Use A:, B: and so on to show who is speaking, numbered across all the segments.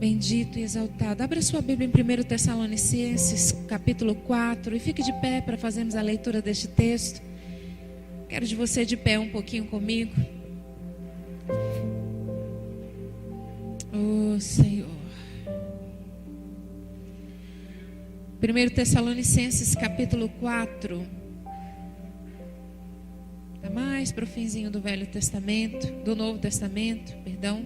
A: Bendito e exaltado. Abra sua Bíblia em 1 Tessalonicenses, capítulo 4, e fique de pé para fazermos a leitura deste texto. Quero de você de pé um pouquinho comigo. Oh, Senhor. 1 Tessalonicenses, capítulo 4. Está mais para o finzinho do Velho Testamento, do Novo Testamento, perdão.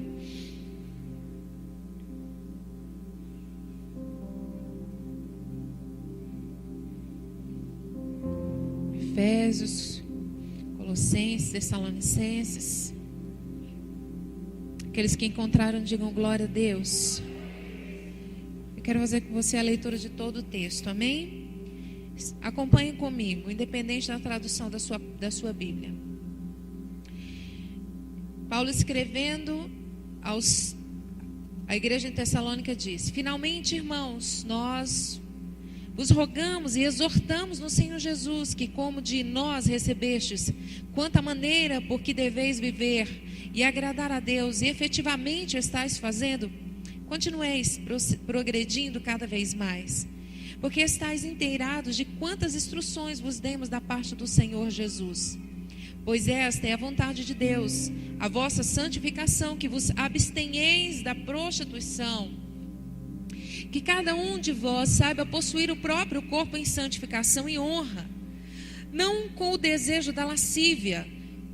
A: Efésios, Colossenses, Tessalonicenses. Aqueles que encontraram, digam glória a Deus. Eu quero fazer com você a leitura de todo o texto, amém? Acompanhe comigo, independente da tradução da sua Bíblia. Paulo escrevendo à igreja em Tessalônica diz: finalmente, irmãos, nós vos rogamos e exortamos no Senhor Jesus, que como de nós recebestes, quanta maneira por que deveis viver e agradar a Deus, e efetivamente estáis fazendo, continueis progredindo cada vez mais, porque estáis inteirados de quantas instruções vos demos da parte do Senhor Jesus. Pois esta é a vontade de Deus, a vossa santificação, que vos abstenheis da prostituição. Que cada um de vós saiba possuir o próprio corpo em santificação e honra, não com o desejo da lascívia,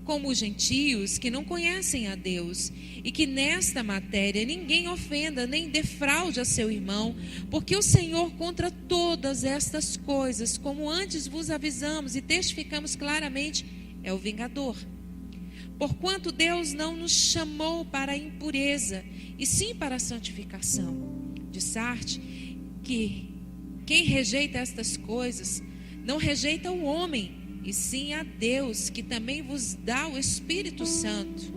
A: como os gentios que não conhecem a Deus, e que nesta matéria ninguém ofenda nem defraude a seu irmão, porque o Senhor contra todas estas coisas, como antes vos avisamos e testificamos claramente, é o vingador. Porquanto Deus não nos chamou para a impureza, e sim para a santificação. De sorte que quem rejeita estas coisas não rejeita o homem, e sim a Deus, que também vos dá o Espírito Santo.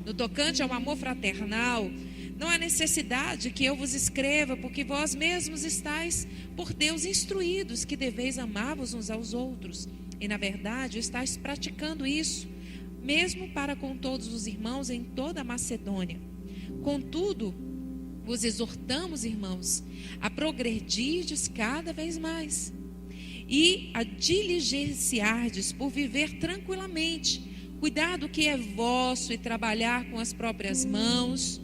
A: No tocante ao amor fraternal, não há necessidade que eu vos escreva, porque vós mesmos estáis por Deus instruídos que deveis amar-vos uns aos outros, e na verdade estáis praticando isso, mesmo para com todos os irmãos em toda a Macedônia. Contudo, vos exortamos, irmãos, a progredirdes cada vez mais e a diligenciardes por viver tranquilamente, cuidar do que é vosso e trabalhar com as próprias mãos,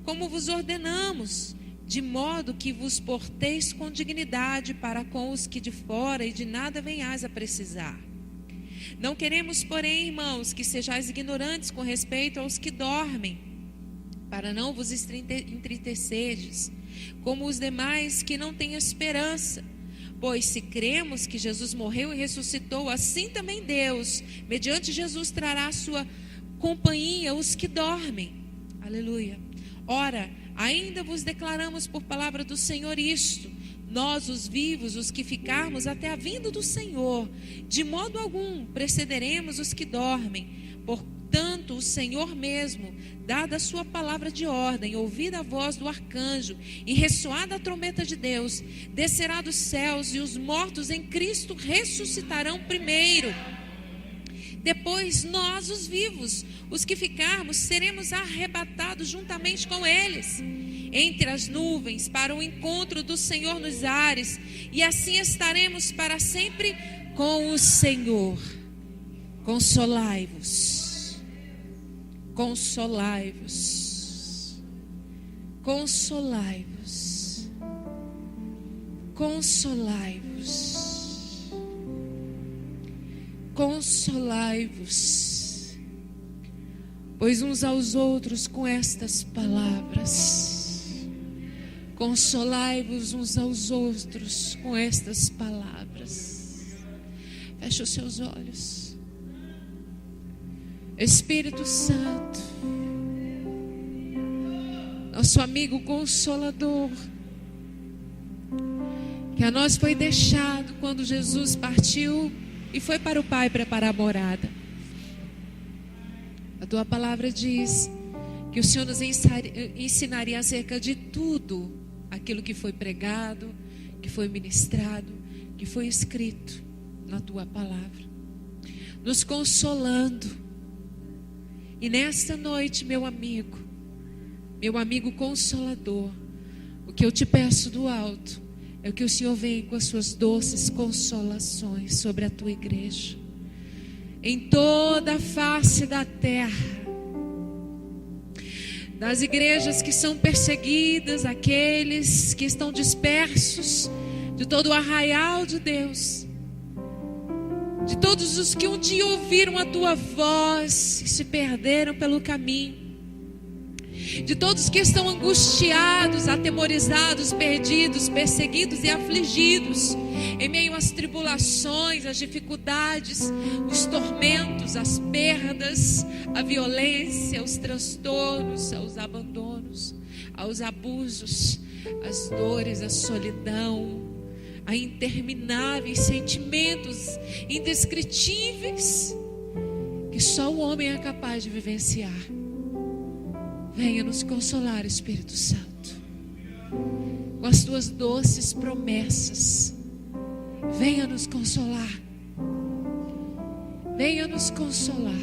A: como vos ordenamos, de modo que vos porteis com dignidade para com os que de fora e de nada venhais a precisar. Não queremos, porém, irmãos, que sejais ignorantes com respeito aos que dormem, para não vos entristecerdes, como os demais que não têm esperança. Pois se cremos que Jesus morreu e ressuscitou, assim também Deus, mediante Jesus, trará a sua companhia os que dormem. Aleluia. Ora, ainda vos declaramos por palavra do Senhor isto: nós, os vivos, os que ficarmos até a vinda do Senhor, de modo algum precederemos os que dormem. Portanto, o Senhor mesmo, dada a sua palavra de ordem, ouvida a voz do arcanjo e ressoada a trombeta de Deus, descerá dos céus, e os mortos em Cristo ressuscitarão primeiro. Depois nós, os vivos, os que ficarmos, seremos arrebatados juntamente com eles entre as nuvens para o encontro do Senhor nos ares, e assim estaremos para sempre com o Senhor. Consolai-vos. Consolai-vos, consolai-vos, consolai-vos, consolai-vos, pois uns aos outros com estas palavras, consolai-vos uns aos outros com estas palavras. Feche os seus olhos. Espírito Santo, nosso amigo consolador, que a nós foi deixado quando Jesus partiu e foi para o Pai preparar a morada. A tua palavra diz que o Senhor nos ensinaria acerca de tudo aquilo que foi pregado, que foi ministrado, que foi escrito na tua palavra, nos consolando. E nesta noite, meu amigo consolador, O que eu te peço do alto é que o Senhor venha com as suas doces consolações sobre a tua igreja, em toda a face da terra, das igrejas que são perseguidas, aqueles que estão dispersos de todo o arraial de Deus, de todos os que um dia ouviram a tua voz e se perderam pelo caminho, de todos que estão angustiados, atemorizados, perdidos, perseguidos e afligidos em meio às tribulações, às dificuldades, os tormentos, as perdas, a violência, os transtornos, os abandonos, aos abusos, as dores, a solidão, a intermináveis sentimentos indescritíveis que só o homem é capaz de vivenciar. Venha nos consolar, Espírito Santo, com as tuas doces promessas. Venha nos consolar. Venha nos consolar.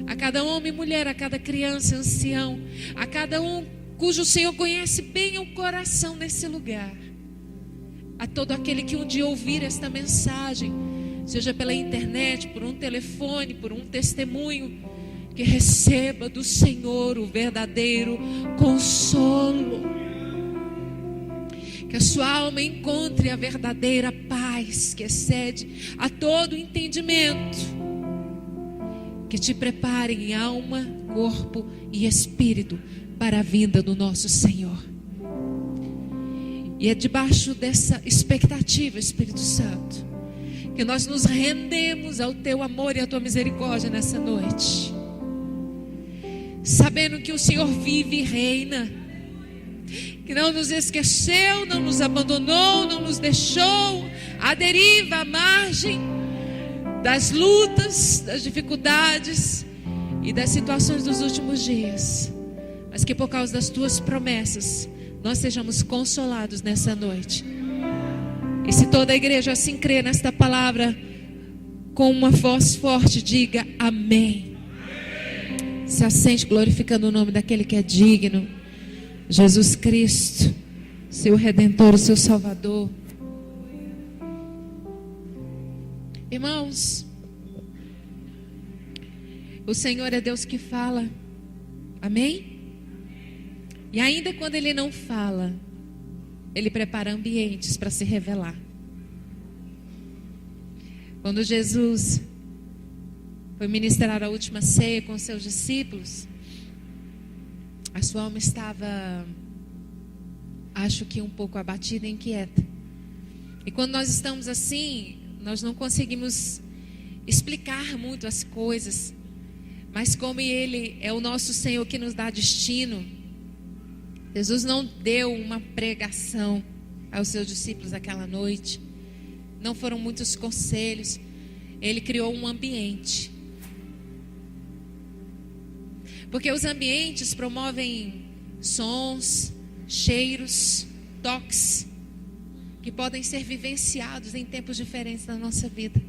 A: A cada homem e mulher, a cada criança, ancião, a cada um cujo Senhor conhece bem o coração nesse lugar. A todo aquele que um dia ouvir esta mensagem, seja pela internet, por um telefone, por um testemunho, que receba do Senhor o verdadeiro consolo, que a sua alma encontre a verdadeira paz que excede a todo entendimento, que te prepare em alma, corpo e espírito para a vinda do nosso Senhor. E é debaixo dessa expectativa, Espírito Santo, que nós nos rendemos ao teu amor e à tua misericórdia nessa noite, sabendo que o Senhor vive e reina, que não nos esqueceu, não nos abandonou, não nos deixou à deriva, à margem das lutas, das dificuldades e das situações dos últimos dias, mas que por causa das tuas promessas nós sejamos consolados nessa noite. E se toda a igreja assim crê nesta palavra, com uma voz forte, diga amém. Se assente glorificando o nome daquele que é digno, Jesus Cristo, seu Redentor, o seu Salvador. Irmãos, o Senhor é Deus que fala, amém? E ainda quando Ele não fala, Ele prepara ambientes para se revelar. Quando Jesus foi ministrar a última ceia com seus discípulos, a sua alma estava, acho que um pouco abatida e inquieta. E quando nós estamos assim, nós não conseguimos explicar muito as coisas, mas como Ele é o nosso Senhor que nos dá destino, Jesus não deu uma pregação aos seus discípulos aquela noite, não foram muitos conselhos, Ele criou um ambiente. Porque os ambientes promovem sons, cheiros, toques, que podem ser vivenciados em tempos diferentes da nossa vida.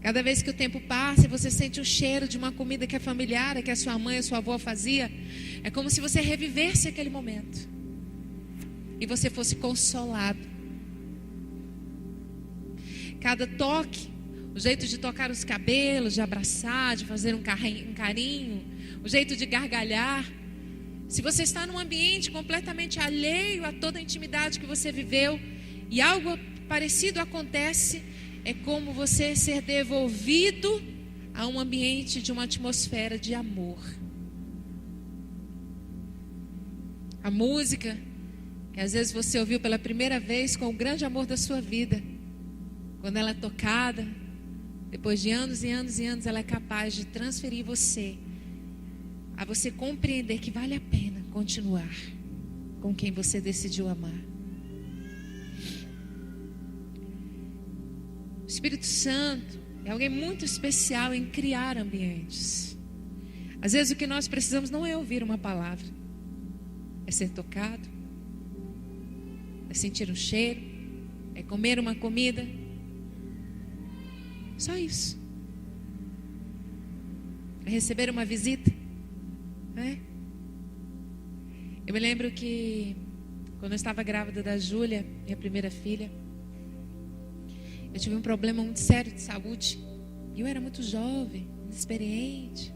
A: Cada vez que o tempo passa e você sente o cheiro de uma comida que é familiar, que a sua mãe, a sua avó fazia, é como se você revivesse aquele momento e você fosse consolado. Cada toque, o jeito de tocar os cabelos, de abraçar, de fazer um carinho, o jeito de gargalhar. Se você está num ambiente completamente alheio a toda a intimidade que você viveu e algo parecido acontece, é como você ser devolvido a um ambiente de uma atmosfera de amor. A música, que às vezes você ouviu pela primeira vez com o grande amor da sua vida, quando ela é tocada, depois de anos e anos e anos, ela é capaz de transferir você, a você compreender que vale a pena continuar com quem você decidiu amar. O Espírito Santo é alguém muito especial em criar ambientes. Às vezes o que nós precisamos não é ouvir uma palavra, é ser tocado, é sentir um cheiro, é comer uma comida. Só isso. É receber uma visita, né? Eu me lembro que quando eu estava grávida da Júlia, minha primeira filha, eu tive um problema muito sério de saúde. Eu era muito jovem, inexperiente.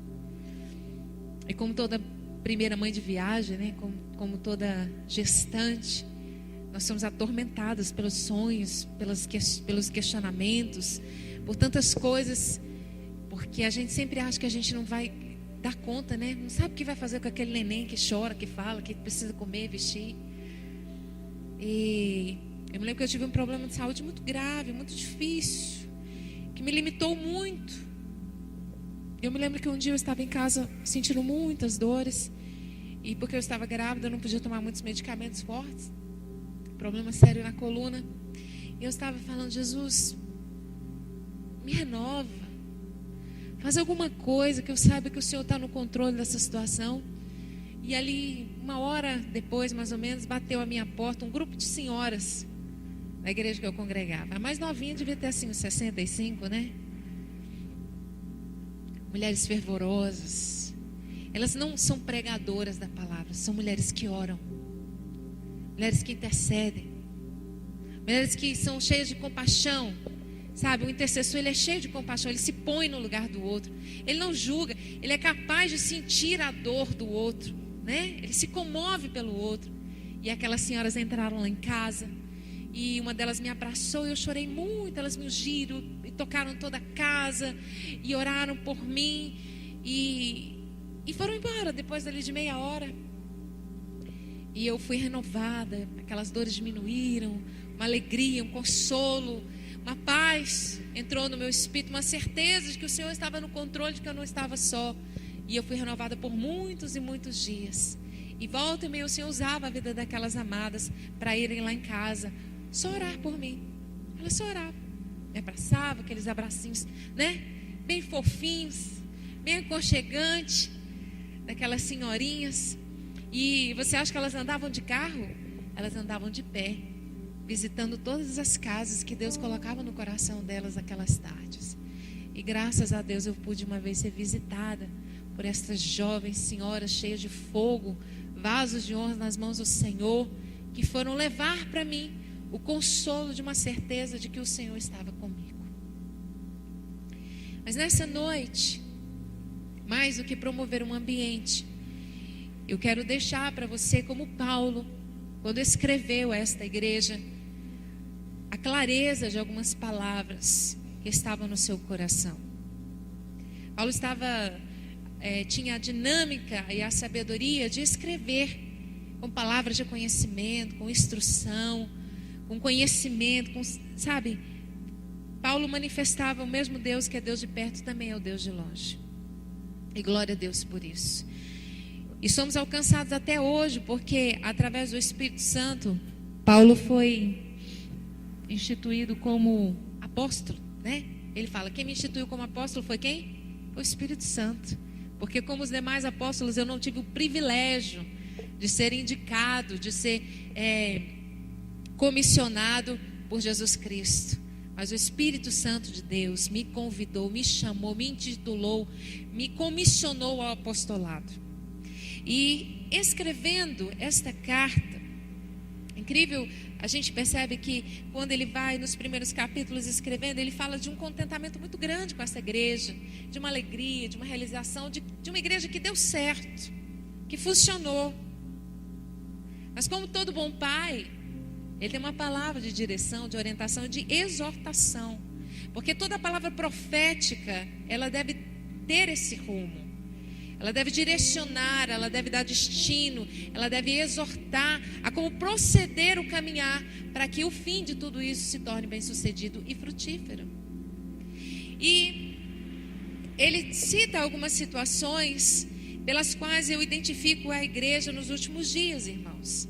A: E como toda primeira mãe de viagem, né? Como toda gestante, nós somos atormentados pelos sonhos, pelos questionamentos, por tantas coisas, porque a gente sempre acha que a gente não vai dar conta, né? Não sabe o que vai fazer com aquele neném que chora, que fala, que precisa comer, vestir. E eu me lembro que eu tive um problema de saúde muito grave, muito difícil, que me limitou muito. Eu me lembro que um dia eu estava em casa sentindo muitas dores, e porque eu estava grávida eu não podia tomar muitos medicamentos fortes, problema sério na coluna. E eu estava falando: Jesus, me renova, faz alguma coisa que eu saiba que o Senhor está no controle dessa situação. E ali, 1 hora depois, mais ou menos, bateu à minha porta um grupo de senhoras da igreja que eu congregava. A mais novinha devia ter assim uns 65, né? Mulheres fervorosas. Elas não são pregadoras da palavra, são mulheres que oram, mulheres que intercedem, mulheres que são cheias de compaixão. Sabe, o intercessor, ele é cheio de compaixão, ele se põe no lugar do outro, ele não julga, ele é capaz de sentir a dor do outro, né? Ele se comove pelo outro. E aquelas senhoras entraram lá em casa, e uma delas me abraçou e eu chorei muito. Elas me ungiram e tocaram toda a casa e oraram por mim e foram embora depois dali de meia hora. E eu fui renovada, aquelas dores diminuíram, uma alegria, um consolo, uma paz entrou no meu espírito, uma certeza de que o Senhor estava no controle, de que eu não estava só. E eu fui renovada por muitos e muitos dias. E volta e meia o Senhor usava a vida daquelas amadas para irem lá em casa só orar por mim. Elas só oravam, me abraçavam, aqueles abracinhos, né? Bem fofinhos, bem aconchegantes, daquelas senhorinhas. E você acha que elas andavam de carro? Elas andavam de pé, visitando todas as casas que Deus colocava no coração delas aquelas tardes. E graças a Deus eu pude uma vez ser visitada por estas jovens senhoras cheias de fogo, vasos de honra nas mãos do Senhor, que foram levar para mim o consolo de uma certeza de que o Senhor estava comigo. Mas nessa noite, mais do que promover um ambiente, eu quero deixar para você, como Paulo, quando escreveu a esta igreja, a clareza de algumas palavras que estavam no seu coração. Paulo tinha a dinâmica e a sabedoria de escrever com palavras de conhecimento, com instrução, com conhecimento, sabe? Paulo manifestava o mesmo Deus que é Deus de perto, também é o Deus de longe. E glória a Deus por isso. E somos alcançados até hoje, porque através do Espírito Santo, Paulo foi instituído como apóstolo, né? Ele fala: quem me instituiu como apóstolo foi quem? Foi o Espírito Santo. Porque como os demais apóstolos, eu não tive o privilégio de ser indicado, de ser comissionado por Jesus Cristo. Mas o Espírito Santo de Deus me convidou, me chamou, me intitulou, me comissionou ao apostolado. E escrevendo esta carta, incrível, a gente percebe que quando ele vai nos primeiros capítulos escrevendo, ele fala de um contentamento muito grande com essa igreja, de uma alegria, de uma realização, de uma igreja que deu certo, que funcionou. Mas como todo bom pai, ele tem uma palavra de direção, de orientação, de exortação. Porque toda palavra profética, ela deve ter esse rumo. Ela deve direcionar, ela deve dar destino, ela deve exortar a como proceder o caminhar para que o fim de tudo isso se torne bem-sucedido e frutífero. E ele cita algumas situações pelas quais eu identifico a igreja nos últimos dias, irmãos.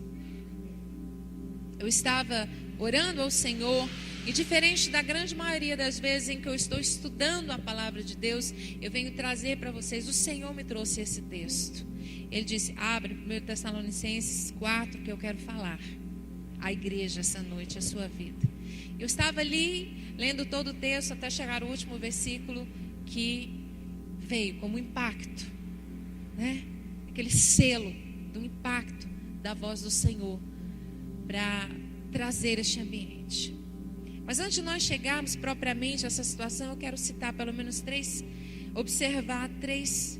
A: Eu estava orando ao Senhor e, diferente da grande maioria das vezes em que eu estou estudando a palavra de Deus, eu venho trazer para vocês, o Senhor me trouxe esse texto. Ele disse: abre 1 Tessalonicenses 4 que eu quero falar à igreja essa noite, a sua vida. Eu estava ali lendo todo o texto até chegar ao último versículo que veio como impacto, né? Aquele selo do impacto da voz do Senhor para trazer este ambiente. Mas antes de nós chegarmos propriamente a essa situação, eu quero citar pelo menos observar três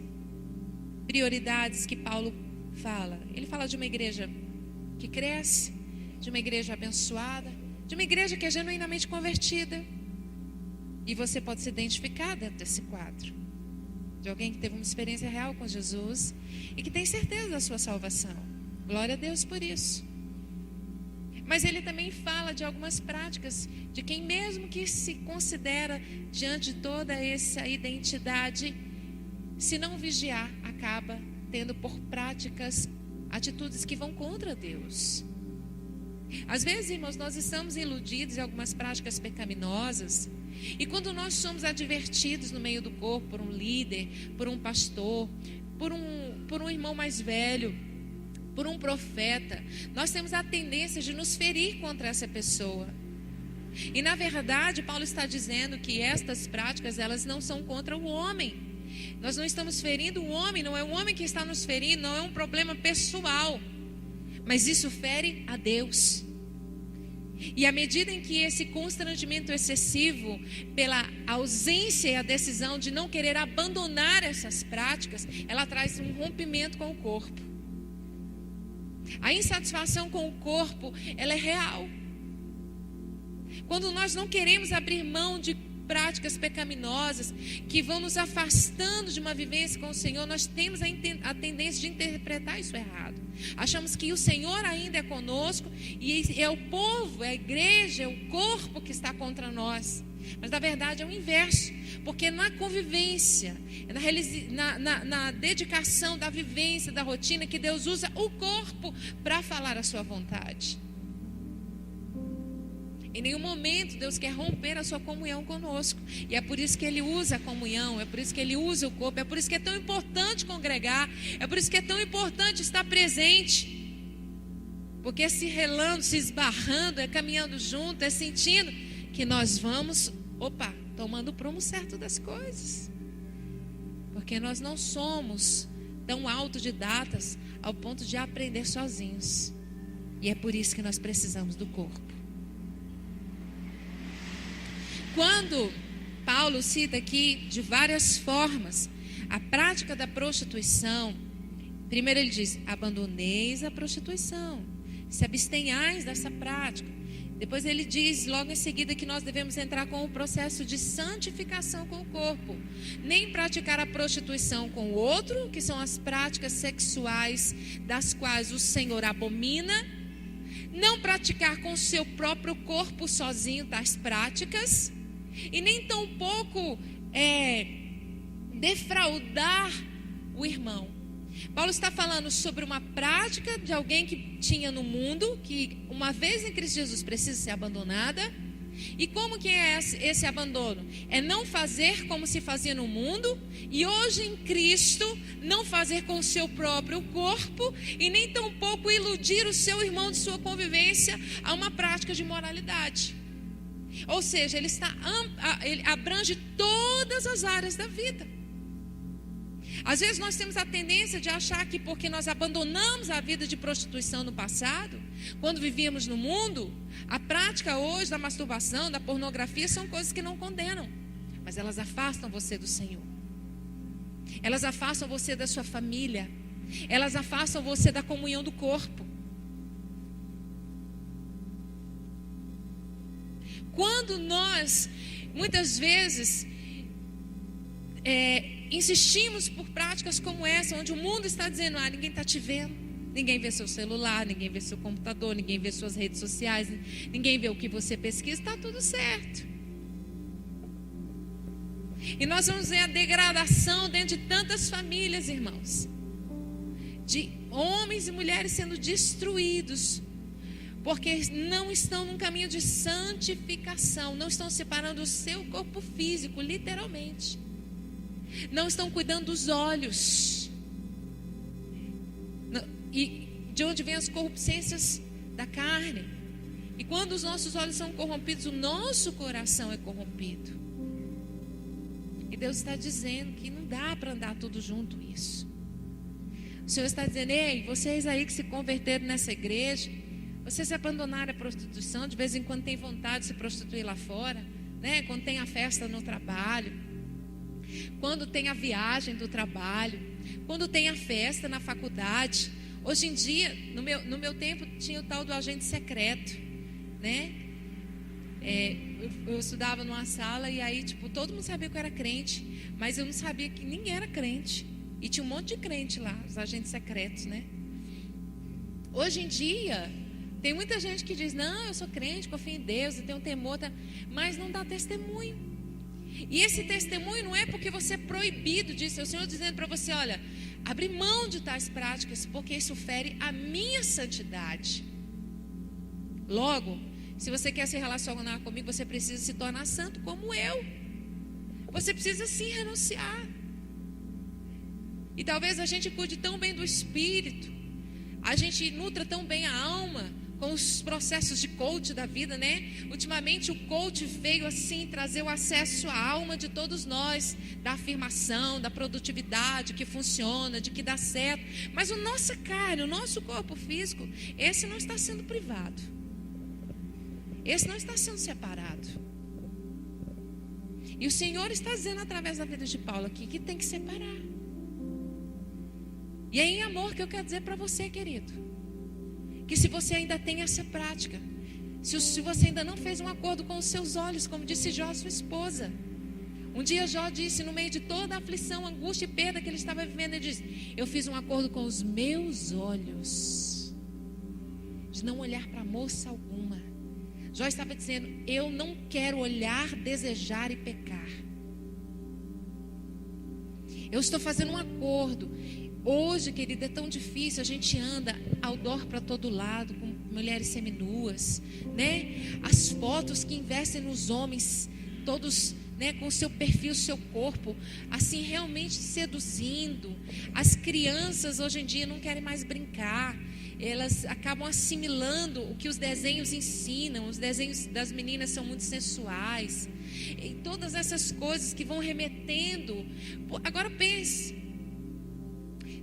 A: prioridades que Paulo fala. Ele fala de uma igreja que cresce, de uma igreja abençoada, de uma igreja que é genuinamente convertida. E você pode se identificar dentro desse quadro, de alguém que teve uma experiência real com Jesus e que tem certeza da sua salvação. Glória a Deus por isso. Mas ele também fala de algumas práticas de quem mesmo que se considera diante de toda essa identidade, se não vigiar, acaba tendo por práticas atitudes que vão contra Deus. Às vezes, irmãos, nós estamos iludidos em algumas práticas pecaminosas, e quando nós somos advertidos no meio do corpo por um líder, por um pastor, por um irmão mais velho, por um profeta, nós temos a tendência de nos ferir contra essa pessoa. E na verdade, Paulo está dizendo que estas práticas, elas não são contra o homem. Nós não estamos ferindo o homem, não é o homem que está nos ferindo, não é um problema pessoal, mas isso fere a Deus. E à medida em que esse constrangimento excessivo, pela ausência e a decisão de não querer abandonar essas práticas, ela traz um rompimento com o corpo. A insatisfação com o corpo, ela é real. Quando nós não queremos abrir mão de práticas pecaminosas que vão nos afastando de uma vivência com o Senhor, nós temos a tendência de interpretar isso errado. Achamos que o Senhor ainda é conosco e é o povo, é a igreja, é o corpo que está contra nós. Mas na verdade é o inverso, porque na convivência, na dedicação da vivência, da rotina, que Deus usa o corpo para falar a sua vontade. Em nenhum momento Deus quer romper a sua comunhão conosco. E é por isso que Ele usa a comunhão, é por isso que Ele usa o corpo, é por isso que é tão importante congregar, é por isso que é tão importante estar presente. Porque se relando, se esbarrando, é caminhando junto, é sentindo que nós vamos, tomando o prumo certo das coisas. Porque nós não somos tão autodidatas ao ponto de aprender sozinhos. E é por isso que nós precisamos do corpo. Quando Paulo cita aqui de várias formas a prática da prostituição, primeiro ele diz: abandoneis a prostituição, se abstenhais dessa prática. Depois ele diz logo em seguida que nós devemos entrar com o processo de santificação com o corpo, nem praticar a prostituição com o outro, que são as práticas sexuais das quais o Senhor abomina, não praticar com o seu próprio corpo sozinho tais práticas, e nem tampouco defraudar o irmão. Paulo está falando sobre uma prática de alguém que tinha no mundo, que uma vez em Cristo Jesus precisa ser abandonada. E como que é esse abandono? É não fazer como se fazia no mundo, e hoje em Cristo não fazer com o seu próprio corpo, e nem tampouco iludir o seu irmão de sua convivência a uma prática de moralidade. Ou seja, ele abrange todas as áreas da vida. Às vezes nós temos a tendência de achar que porque nós abandonamos a vida de prostituição no passado, quando vivíamos no mundo, a prática hoje da masturbação, da pornografia, são coisas que não condenam, mas elas afastam você do Senhor. Elas afastam você da sua família. Elas afastam você da comunhão do corpo. Quando nós, muitas vezes, insistimos por práticas como essa, onde o mundo está dizendo: ninguém está te vendo, ninguém vê seu celular, ninguém vê seu computador, ninguém vê suas redes sociais, ninguém vê o que você pesquisa, está tudo certo. E nós vamos ver a degradação dentro de tantas famílias, irmãos, de homens e mulheres sendo destruídos, porque não estão num caminho de santificação, não estão separando o seu corpo físico, literalmente. Não estão cuidando dos olhos. E de onde vêm as corrupçências da carne. E quando os nossos olhos são corrompidos, o nosso coração é corrompido. E Deus está dizendo que não dá para andar tudo junto isso. O Senhor está dizendo: ei, vocês aí que se converteram nessa igreja, vocês se abandonaram a prostituição, de vez em quando tem vontade de se prostituir lá fora, né? Quando tem a festa no trabalho, quando tem a viagem do trabalho, quando tem a festa na faculdade. Hoje em dia, no meu tempo, tinha o tal do agente secreto, né? Eu estudava numa sala e aí, tipo, todo mundo sabia que eu era crente, mas eu não sabia que ninguém era crente. E tinha um monte de crente lá, os agentes secretos, né? Hoje em dia, tem muita gente que diz: não, eu sou crente, confio em Deus, eu tenho um temor, mas não dá testemunho. E esse testemunho não é porque você é proibido disso, é o Senhor dizendo para você: olha, abre mão de tais práticas, porque isso fere a minha santidade. Logo, se você quer se relacionar comigo, você precisa se tornar santo como eu. Você precisa sim renunciar. E talvez a gente cuide tão bem do espírito, a gente nutra tão bem a alma com os processos de coach da vida, né? Ultimamente o coach veio assim trazer o acesso à alma de todos nós, da afirmação, da produtividade, que funciona, de que dá certo. Mas o nossa carne, o nosso corpo físico, esse não está sendo privado. Esse não está sendo separado. E o Senhor está dizendo através da vida de Paulo aqui que tem que separar. E é em amor que eu quero dizer para você, querido, que se você ainda tem essa prática, se você ainda não fez um acordo com os seus olhos, como disse Jó, sua esposa. Um dia Jó disse, no meio de toda a aflição, angústia e perda que ele estava vivendo, ele disse: eu fiz um acordo com os meus olhos, de não olhar para moça alguma. Jó estava dizendo: eu não quero olhar, desejar e pecar. Eu estou fazendo um acordo. Hoje, querida, é tão difícil. A gente anda outdoor para todo lado, com mulheres seminuas, né? As fotos que investem nos homens, todos, né, com o seu perfil, o seu corpo, assim, realmente seduzindo. As crianças hoje em dia não querem mais brincar. Elas acabam assimilando o que os desenhos ensinam. Os desenhos das meninas são muito sensuais. E todas essas coisas que vão remetendo. Agora pense,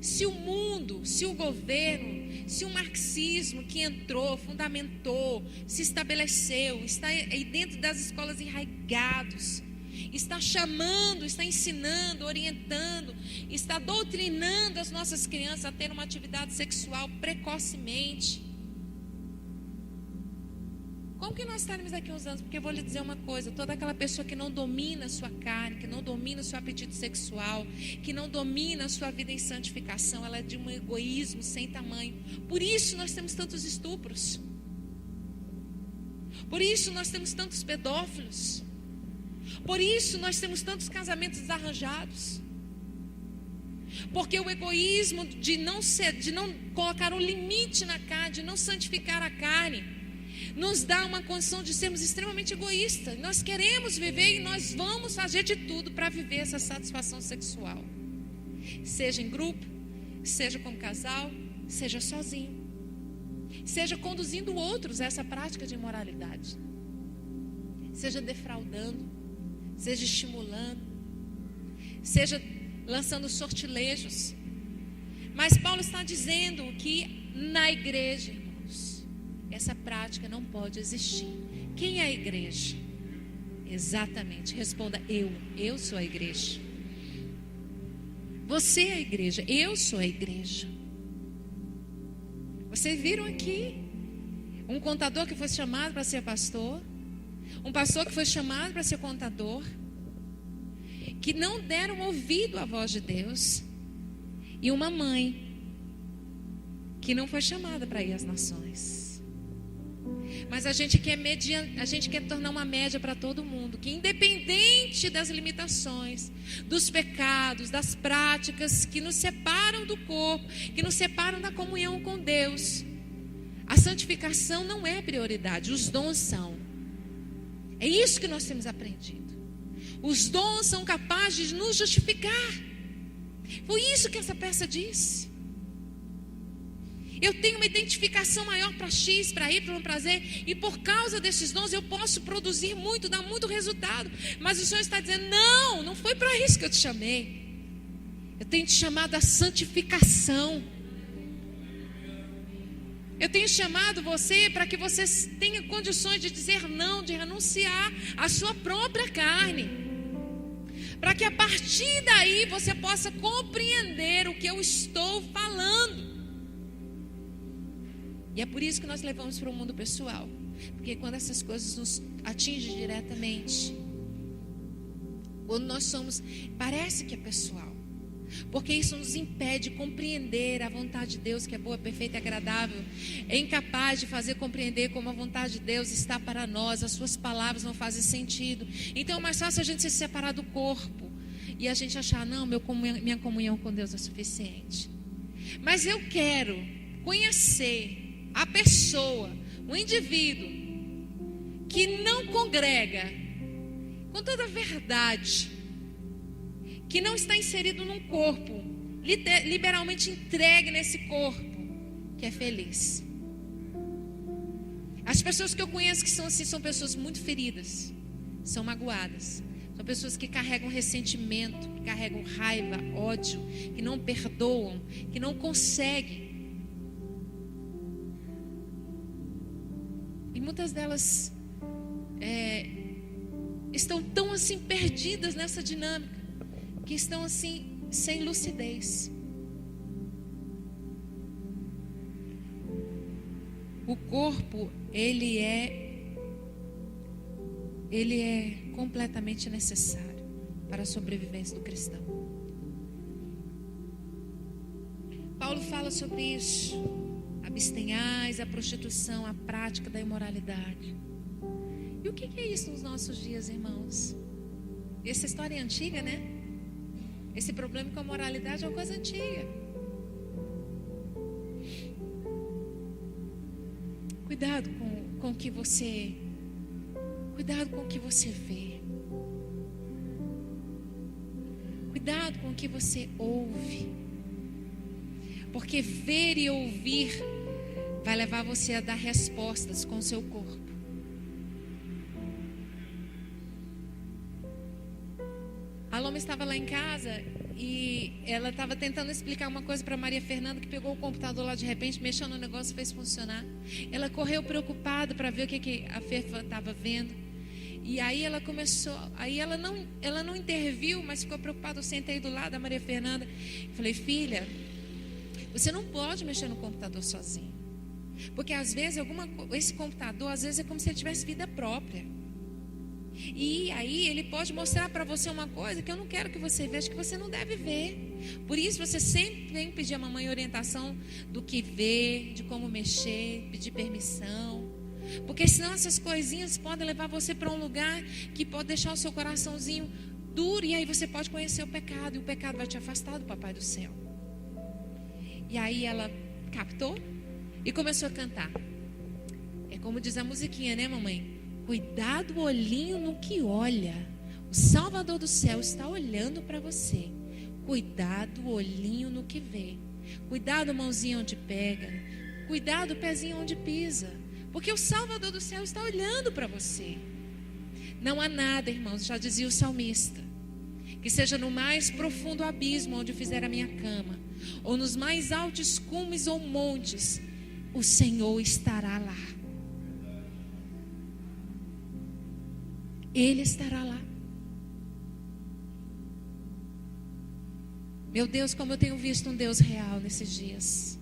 A: se o mundo, se o governo, se o marxismo que entrou, fundamentou, se estabeleceu, está aí dentro das escolas enraigados, está chamando, está ensinando, orientando, está doutrinando as nossas crianças a ter uma atividade sexual precocemente. Como que nós estaremos daqui uns anos? Porque eu vou lhe dizer uma coisa: toda aquela pessoa que não domina a sua carne, que não domina o seu apetite sexual, que não domina a sua vida em santificação, ela é de um egoísmo sem tamanho. Por isso nós temos tantos estupros. Por isso nós temos tantos pedófilos. Por isso nós temos tantos casamentos desarranjados. Porque o egoísmo de não colocar um limite na carne, de não santificar a carne, nos dá uma condição de sermos extremamente egoístas. Nós queremos viver e nós vamos fazer de tudo para viver essa satisfação sexual. Seja em grupo, seja como casal, seja sozinho. Seja conduzindo outros a essa prática de imoralidade. Seja defraudando, seja estimulando, seja lançando sortilejos. Mas Paulo está dizendo que na igreja, irmãos, essa prática não pode existir. Quem é a igreja? Exatamente, responda: eu sou a igreja. Você é a igreja, eu sou a igreja. Vocês viram aqui um contador que foi chamado para ser pastor, um pastor que foi chamado para ser contador, que não deram ouvido à voz de Deus, e uma mãe que não foi chamada para ir às nações. Mas a gente quer tornar uma média para todo mundo, que independente das limitações, dos pecados, das práticas que nos separam do corpo, que nos separam da comunhão com Deus, a santificação não é prioridade, os dons são. É isso que nós temos aprendido. Os dons são capazes de nos justificar. Foi isso que essa peça disse. Eu tenho uma identificação maior para X, para Y, para Z, e por causa desses dons eu posso produzir muito, dar muito resultado. Mas o Senhor está dizendo: não foi para isso que eu te chamei. Eu tenho te chamado à santificação. Eu tenho chamado você para que você tenha condições de dizer não, de renunciar à sua própria carne. Para que a partir daí você possa compreender o que eu estou falando. E é por isso que nós levamos para o mundo pessoal. Porque quando essas coisas nos atingem diretamente, quando nós somos, parece que é pessoal. Porque isso nos impede de compreender a vontade de Deus, que é boa, perfeita e agradável. É incapaz de fazer compreender como a vontade de Deus está para nós. As suas palavras não fazem sentido. Então é mais fácil a gente se separar do corpo e a gente achar, não, minha comunhão com Deus é suficiente. Mas eu quero conhecer a pessoa, o indivíduo que não congrega com toda a verdade, que não está inserido num corpo, liberalmente entregue nesse corpo, que é feliz. As pessoas que eu conheço que são assim, são pessoas muito feridas, são magoadas, são pessoas que carregam ressentimento, que carregam raiva, ódio, que não perdoam, que não conseguem. E muitas delas estão tão assim perdidas nessa dinâmica, que estão assim sem lucidez. O corpo, ele é completamente necessário para a sobrevivência do cristão. Paulo fala sobre isso. Abstenhais a prostituição, a prática da imoralidade. E o que é isso nos nossos dias, irmãos? Essa história é antiga, né? Esse problema com a moralidade é uma coisa antiga. Cuidado com o que você vê. Cuidado com o que você ouve. Porque ver e ouvir vai levar você a dar respostas com o seu corpo. A Loma estava lá em casa e ela estava tentando explicar uma coisa para Maria Fernanda, que pegou o computador lá de repente, mexeu no negócio e fez funcionar. Ela correu preocupada para ver o que a Fefa estava vendo. E aí ela começou, ela não interviu, mas ficou preocupada. Eu sentei do lado da Maria Fernanda e falei, filha, você não pode mexer no computador sozinho. Porque às vezes esse computador, às vezes é como se ele tivesse vida própria. E aí ele pode mostrar para você uma coisa que eu não quero que você veja, que você não deve ver. Por isso você sempre tem que pedir a mamãe orientação do que ver, de como mexer, pedir permissão. Porque senão essas coisinhas podem levar você para um lugar que pode deixar o seu coraçãozinho duro. E aí você pode conhecer o pecado, e o pecado vai te afastar do Papai do Céu. E aí ela captou e começou a cantar. É como diz a musiquinha, né, mamãe? Cuidado o olhinho no que olha. O Salvador do céu está olhando para você. Cuidado o olhinho no que vê. Cuidado a mãozinha onde pega. Cuidado o pezinho onde pisa. Porque o Salvador do céu está olhando para você. Não há nada, irmãos, já dizia o salmista, que seja no mais profundo abismo onde eu fizer a minha cama, ou nos mais altos cumes ou montes, o Senhor estará lá. Ele estará lá. Meu Deus, como eu tenho visto um Deus real nesses dias.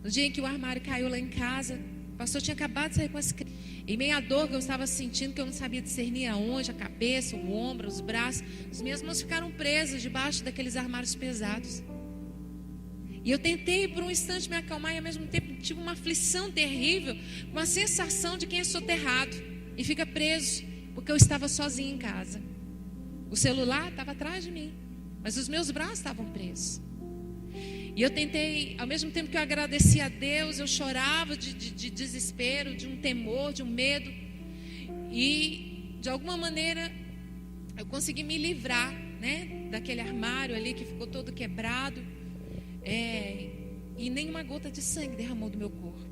A: No dia em que o armário caiu lá em casa, o pastor tinha acabado de sair com as crianças. Em meio à dor que eu estava sentindo, que eu não sabia discernir aonde, a cabeça, o ombro, os braços, as minhas mãos ficaram presas debaixo daqueles armários pesados. E eu tentei por um instante me acalmar, e ao mesmo tempo tive uma aflição terrível, uma sensação de quem é soterrado e fica preso. Porque eu estava sozinha em casa. O celular estava atrás de mim, mas os meus braços estavam presos. E eu tentei, ao mesmo tempo que eu agradecia a Deus, eu chorava de desespero, de um temor, de um medo. E de alguma maneira eu consegui me livrar, né, daquele armário ali que ficou todo quebrado. E nenhuma gota de sangue derramou do meu corpo.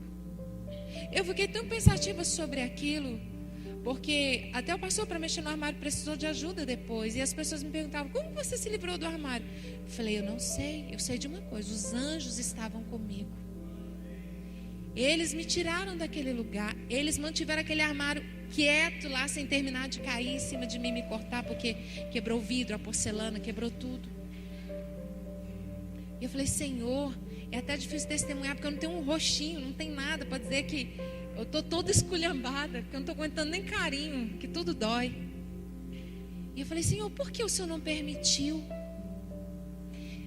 A: Eu fiquei tão pensativa sobre aquilo, Porque até o pastor, para mexer no armário, precisou de ajuda depois. E as pessoas me perguntavam: como você se livrou do armário? Eu falei: eu não sei. Eu sei de uma coisa: os anjos estavam comigo. Eles me tiraram daquele lugar. Eles mantiveram aquele armário quieto lá, sem terminar de cair em cima de mim, me cortar, porque quebrou o vidro, a porcelana, quebrou tudo. E eu falei: Senhor, é até difícil testemunhar, porque eu não tenho um rostinho, não tem nada para dizer que eu estou toda esculhambada, porque eu não estou aguentando nem carinho, que tudo dói. E eu falei: Senhor, por que o Senhor não permitiu?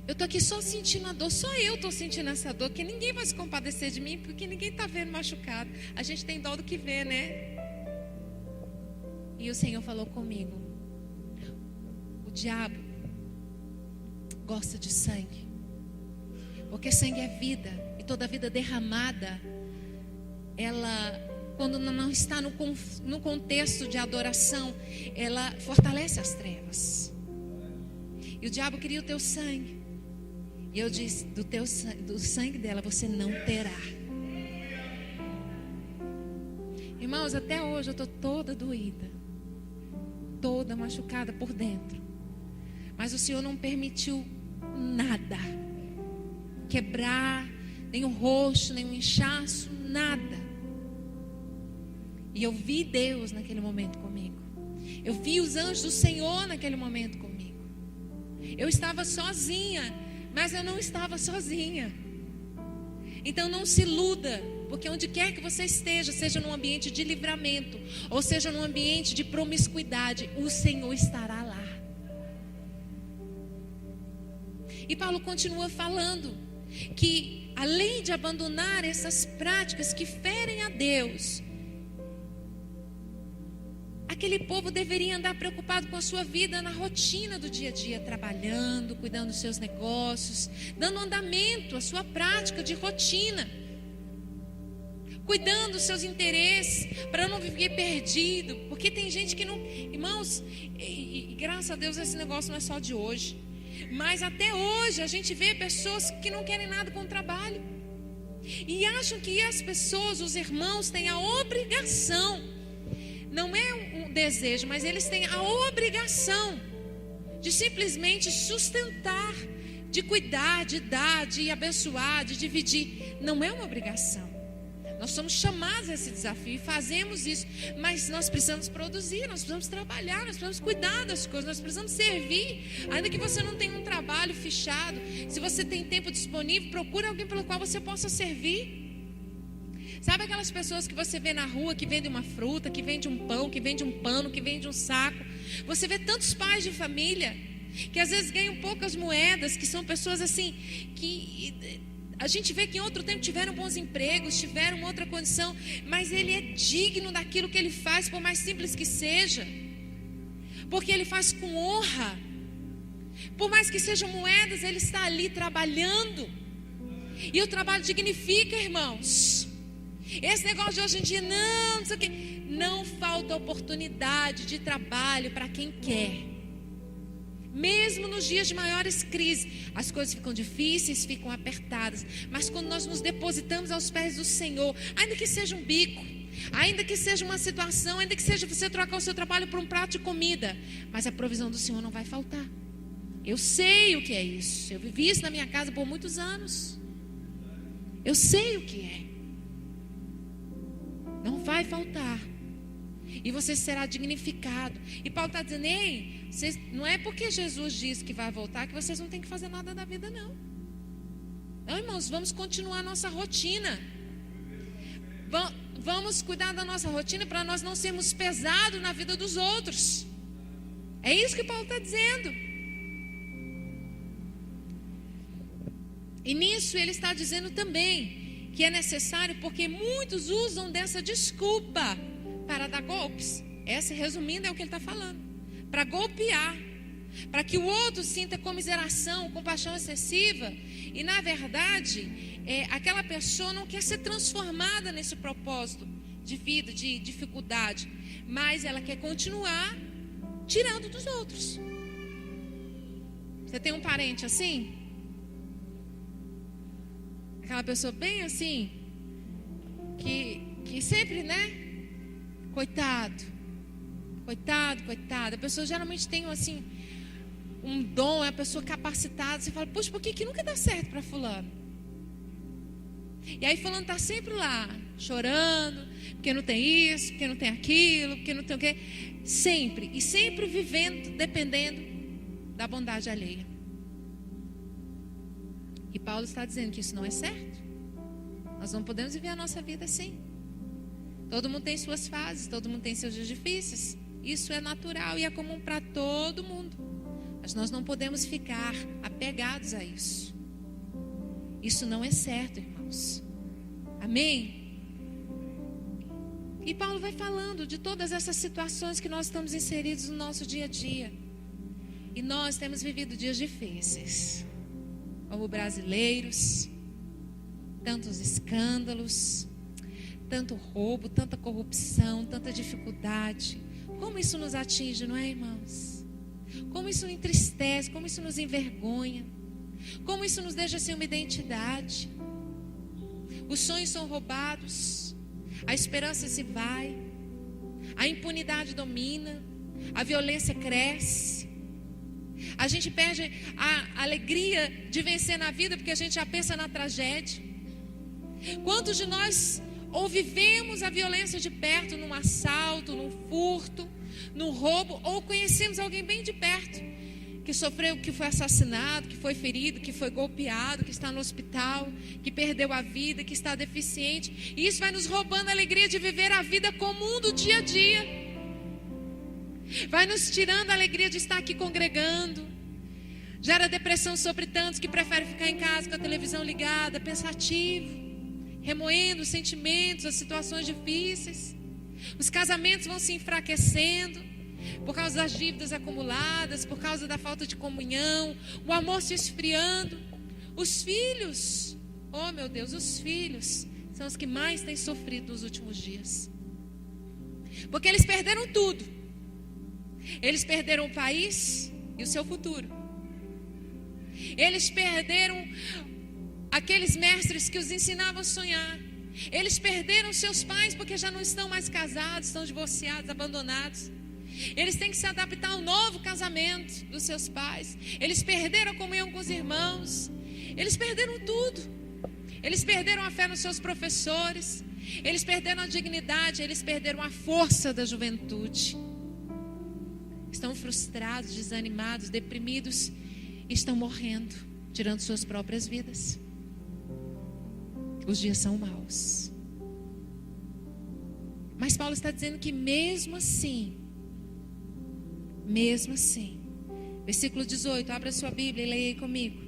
A: Eu estou aqui só sentindo a dor, só eu estou sentindo essa dor, que ninguém vai se compadecer de mim, porque ninguém está vendo machucado. A gente tem dó do que vê, né? E o Senhor falou comigo: o diabo gosta de sangue, porque sangue é vida, e toda vida derramada, ela, quando não está no contexto de adoração, ela fortalece as trevas. E o diabo queria o teu sangue. E eu disse: do sangue dela você não terá. Irmãos, até hoje eu estou toda doída, toda machucada por dentro. Mas o Senhor não permitiu nada quebrar, nem o roxo, nem o inchaço, nada. E eu vi Deus naquele momento comigo. Eu vi os anjos do Senhor naquele momento comigo. Eu estava sozinha, mas eu não estava sozinha. Então não se iluda, porque onde quer que você esteja, seja num ambiente de livramento, ou seja num ambiente de promiscuidade, o Senhor estará lá. E Paulo continua falando que, além de abandonar essas práticas que ferem a Deus, aquele povo deveria andar preocupado com a sua vida na rotina do dia a dia, trabalhando, cuidando dos seus negócios, dando andamento à sua prática de rotina, cuidando dos seus interesses, para não viver perdido. Porque tem gente que não... Irmãos, e graças a Deus esse negócio não é só de hoje, mas até hoje a gente vê pessoas que não querem nada com o trabalho, e acham que as pessoas, os irmãos, têm a obrigação, não é um desejo, mas eles têm a obrigação de simplesmente sustentar, de cuidar, de dar, de abençoar, de dividir. Não é uma obrigação. Nós somos chamados a esse desafio e fazemos isso, mas nós precisamos produzir, nós precisamos trabalhar, nós precisamos cuidar das coisas, nós precisamos servir. Ainda que você não tenha um trabalho fechado, se você tem tempo disponível, procure alguém pelo qual você possa servir. Sabe aquelas pessoas que você vê na rua, que vendem uma fruta, que vende um pão, que vende um pano, que vende um saco? Você vê tantos pais de família que às vezes ganham poucas moedas, que são pessoas assim, que a gente vê que em outro tempo tiveram bons empregos, tiveram outra condição, mas ele é digno daquilo que ele faz, por mais simples que seja, porque ele faz com honra. Por mais que sejam moedas, ele está ali trabalhando, e o trabalho dignifica, irmãos. Esse negócio de hoje em dia, não sei o quê. Não falta oportunidade de trabalho para quem quer. Mesmo nos dias de maiores crises, as coisas ficam difíceis, ficam apertadas. Mas quando nós nos depositamos aos pés do Senhor, ainda que seja um bico, ainda que seja uma situação, ainda que seja você trocar o seu trabalho por um prato de comida, mas a provisão do Senhor não vai faltar. Eu sei o que é isso. Eu vivi isso na minha casa por muitos anos. Eu sei o que é. Não vai faltar. E você será dignificado. E Paulo está dizendo: ei, vocês, não é porque Jesus disse que vai voltar que vocês não têm que fazer nada da vida, não. Não, irmãos, vamos continuar a nossa rotina. Vamos cuidar da nossa rotina para nós não sermos pesados na vida dos outros. É isso que Paulo está dizendo. E nisso ele está dizendo também que é necessário, porque muitos usam dessa desculpa para dar golpes. Essa, resumindo, é o que ele está falando. Para golpear, para que o outro sinta comiseração, compaixão excessiva. E na verdade, aquela pessoa não quer ser transformada nesse propósito de vida, de dificuldade, mas ela quer continuar tirando dos outros. Você tem um parente assim? Aquela pessoa bem assim, que sempre, né? Coitado, Coitado, coitada. A pessoa geralmente tem assim um dom, é a pessoa capacitada. Você fala, poxa, por que nunca dá certo para fulano? E aí fulano está sempre lá, chorando, porque não tem isso, porque não tem aquilo, porque não tem o quê. Sempre, e sempre vivendo, dependendo da bondade alheia. E Paulo está dizendo que isso não é certo. Nós não podemos viver a nossa vida assim. Todo mundo tem suas fases, todo mundo tem seus dias difíceis. Isso é natural e é comum para todo mundo. Mas nós não podemos ficar apegados a isso. Isso não é certo, irmãos. Amém? E Paulo vai falando de todas essas situações que nós estamos inseridos no nosso dia a dia. E nós temos vivido dias difíceis. Como brasileiros, tantos escândalos, tanto roubo, tanta corrupção, tanta dificuldade. Como isso nos atinge, não é, irmãos? Como isso entristece, como isso nos envergonha, como isso nos deixa sem uma identidade. Os sonhos são roubados, a esperança se vai, a impunidade domina, a violência cresce. A gente perde a alegria de vencer na vida porque a gente já pensa na tragédia. Quantos de nós ou vivemos a violência de perto, num assalto, num furto, num roubo, ou conhecemos alguém bem de perto que sofreu, que foi assassinado, que foi ferido, que foi golpeado, que está no hospital, que perdeu a vida, que está deficiente. E isso vai nos roubando a alegria de viver a vida comum do dia a dia. Vai nos tirando a alegria de estar aqui congregando. Gera depressão sobre tantos que preferem ficar em casa com a televisão ligada, pensativo, remoendo os sentimentos, as situações difíceis. Os casamentos vão se enfraquecendo por causa das dívidas acumuladas, por causa da falta de comunhão, o amor se esfriando. Os filhos, oh meu Deus, os filhos são os que mais têm sofrido nos últimos dias, porque eles perderam tudo. Eles perderam o país e o seu futuro. Eles perderam aqueles mestres que os ensinavam a sonhar. Eles perderam seus pais porque já não estão mais casados, estão divorciados, abandonados. Eles têm que se adaptar ao novo casamento dos seus pais. Eles perderam a comunhão com os irmãos. Eles perderam tudo. Eles perderam a fé nos seus professores. Eles perderam a dignidade. Eles perderam a força da juventude. Estão frustrados, desanimados, deprimidos. Estão morrendo, tirando suas próprias vidas. Os dias são maus. Mas Paulo está dizendo que mesmo assim, versículo 18, abra sua Bíblia e leia aí comigo.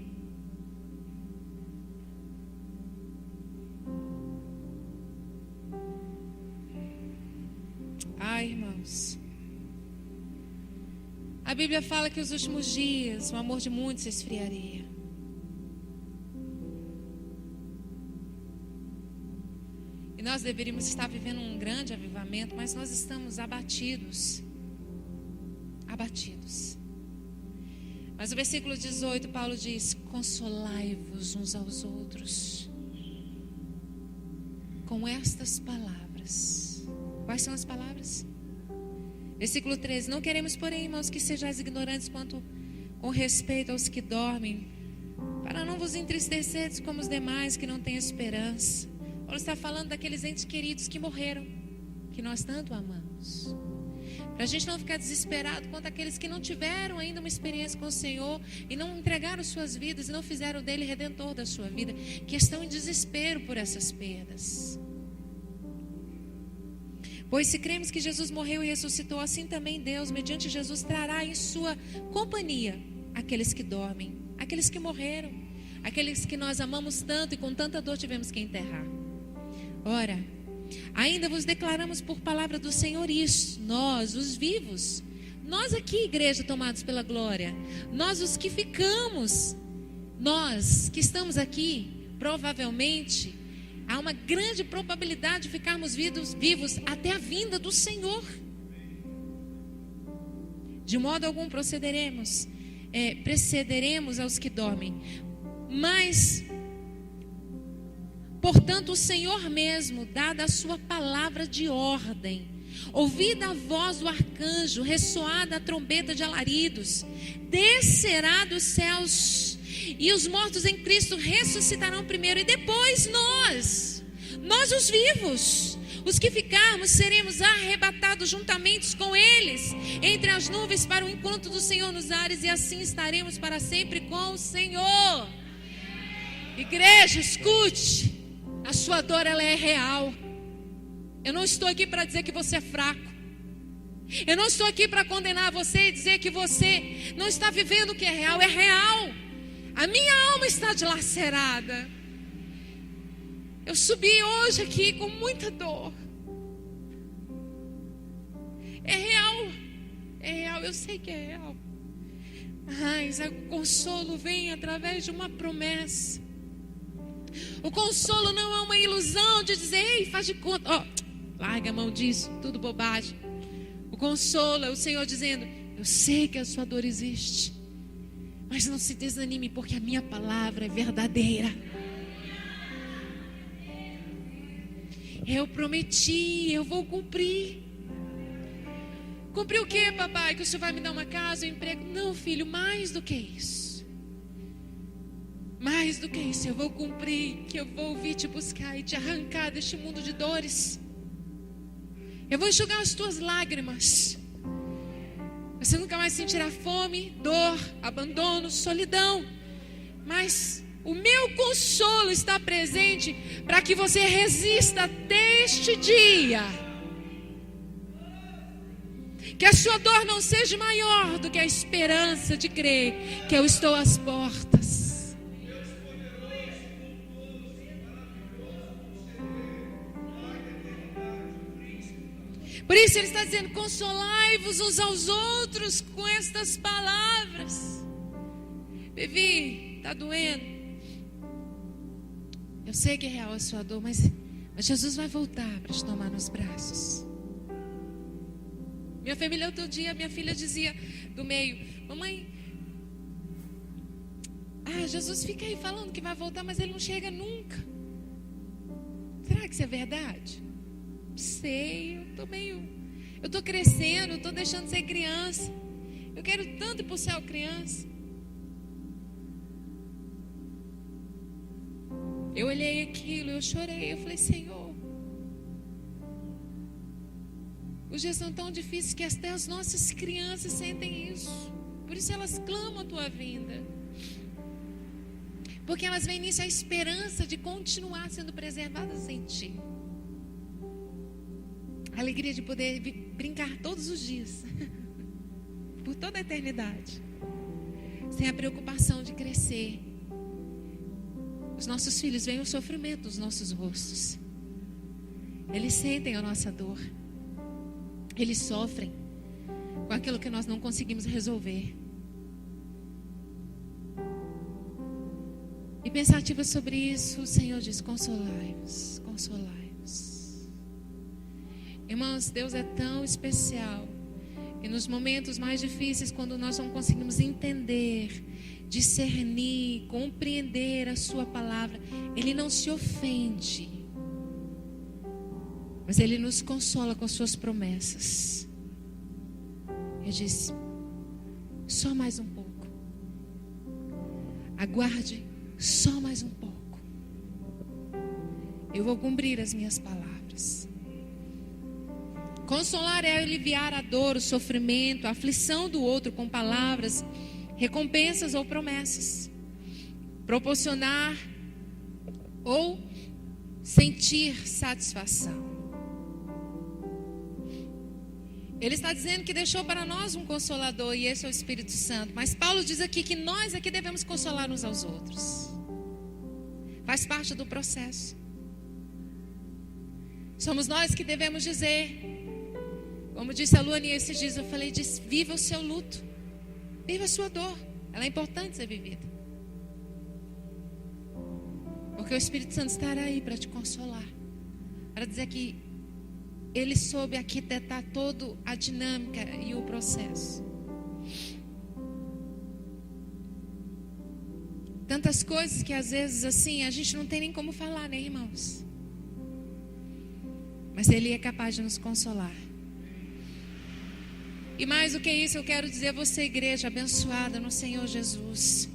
A: Ai, irmãos, a Bíblia fala que os últimos dias o amor de muitos se esfriaria. E nós deveríamos estar vivendo um grande avivamento, mas nós estamos abatidos. Mas o versículo 18, Paulo diz: consolai-vos uns aos outros com estas palavras. Quais são as palavras? Versículo 13: não queremos, porém, irmãos, que sejais ignorantes quanto com respeito aos que dormem, para não vos entristecerdes como os demais que não têm esperança. Paulo está falando daqueles entes queridos que morreram, que nós tanto amamos. Para a gente não ficar desesperado quanto aqueles que não tiveram ainda uma experiência com o Senhor e não entregaram suas vidas e não fizeram dele redentor da sua vida, que estão em desespero por essas perdas. Pois se cremos que Jesus morreu e ressuscitou, assim também Deus, mediante Jesus, trará em sua companhia aqueles que dormem, aqueles que morreram, aqueles que nós amamos tanto e com tanta dor tivemos que enterrar. Ora, ainda vos declaramos por palavra do Senhor isso, nós, os vivos, nós aqui, igreja, tomados pela glória, nós os que ficamos, nós que estamos aqui, provavelmente, há uma grande probabilidade de ficarmos vivos até a vinda do Senhor. De modo algum precederemos aos que dormem. Mas, portanto, o Senhor mesmo, dada a sua palavra de ordem, ouvida a voz do arcanjo, ressoada a trombeta de alaridos, descerá dos céus, e os mortos em Cristo ressuscitarão primeiro, e depois nós os vivos, os que ficarmos, seremos arrebatados juntamente com eles entre as nuvens para o encontro do Senhor nos ares, e assim estaremos para sempre com o Senhor. Igreja, escute, a sua dor, ela é real. Eu não estou aqui para dizer que você é fraco. Eu não estou aqui para condenar você e dizer que você não está vivendo o que é real. É real. A minha alma está dilacerada. Eu subi hoje aqui com muita dor. É real, eu sei que é real. Mas o consolo vem através de uma promessa. O consolo não é uma ilusão de dizer, ei, faz de conta, larga a mão disso, tudo bobagem. O consolo é o Senhor dizendo, eu sei que a sua dor existe, mas não se desanime, porque a minha palavra é verdadeira. Eu prometi, eu vou cumprir. Cumprir o que, papai? Que o Senhor vai me dar uma casa, um emprego? Não, filho, mais do que isso. Mais do que isso, eu vou cumprir. Que eu vou vir te buscar e te arrancar deste mundo de dores. Eu vou enxugar as tuas lágrimas. Você nunca mais sentirá fome, dor, abandono, solidão. Mas o meu consolo está presente para que você resista até este dia. Que a sua dor não seja maior do que a esperança de crer que eu estou às portas. Por isso ele está dizendo, consolai-vos uns aos outros com estas palavras. Vivi, está doendo. Eu sei que é real a sua dor, mas Jesus vai voltar para te tomar nos braços. Minha família, outro dia, minha filha dizia do meio, mamãe, Jesus fica aí falando que vai voltar, mas ele não chega nunca. Será que isso é verdade? Não sei, eu estou crescendo, estou deixando de ser criança. Eu quero tanto ir para o céu criança. Eu olhei aquilo, eu chorei, eu falei, Senhor, os dias são tão difíceis que até as nossas crianças sentem isso. Por isso elas clamam a tua vinda. Porque elas veem nisso a esperança de continuar sendo preservadas em ti. A alegria de poder brincar todos os dias. Por toda a eternidade. Sem a preocupação de crescer. Os nossos filhos veem o sofrimento dos nossos rostos. Eles sentem a nossa dor. Eles sofrem com aquilo que nós não conseguimos resolver. E pensativa sobre isso, o Senhor diz, consolai-vos, consolai-vos. Irmãos, Deus é tão especial que nos momentos mais difíceis, quando nós não conseguimos entender, discernir, compreender a sua palavra, Ele não se ofende, mas Ele nos consola com as suas promessas. Ele diz, só mais um pouco, aguarde só mais um pouco, eu vou cumprir as minhas palavras. Consolar é aliviar a dor, o sofrimento, a aflição do outro com palavras, recompensas ou promessas. Proporcionar ou sentir satisfação. Ele está dizendo que deixou para nós um consolador, e esse é o Espírito Santo. Mas Paulo diz aqui que nós aqui devemos consolar uns aos outros. Faz parte do processo. Somos nós que devemos dizer, como disse a Luane esses dias, eu falei, viva o seu luto, viva a sua dor, ela é importante ser vivida, porque o Espírito Santo estará aí para te consolar, para dizer que Ele soube arquitetar toda a dinâmica e o processo. Tantas coisas que às vezes assim a gente não tem nem como falar, né, irmãos? Mas Ele é capaz de nos consolar. E mais do que isso, eu quero dizer a você, igreja abençoada no Senhor Jesus,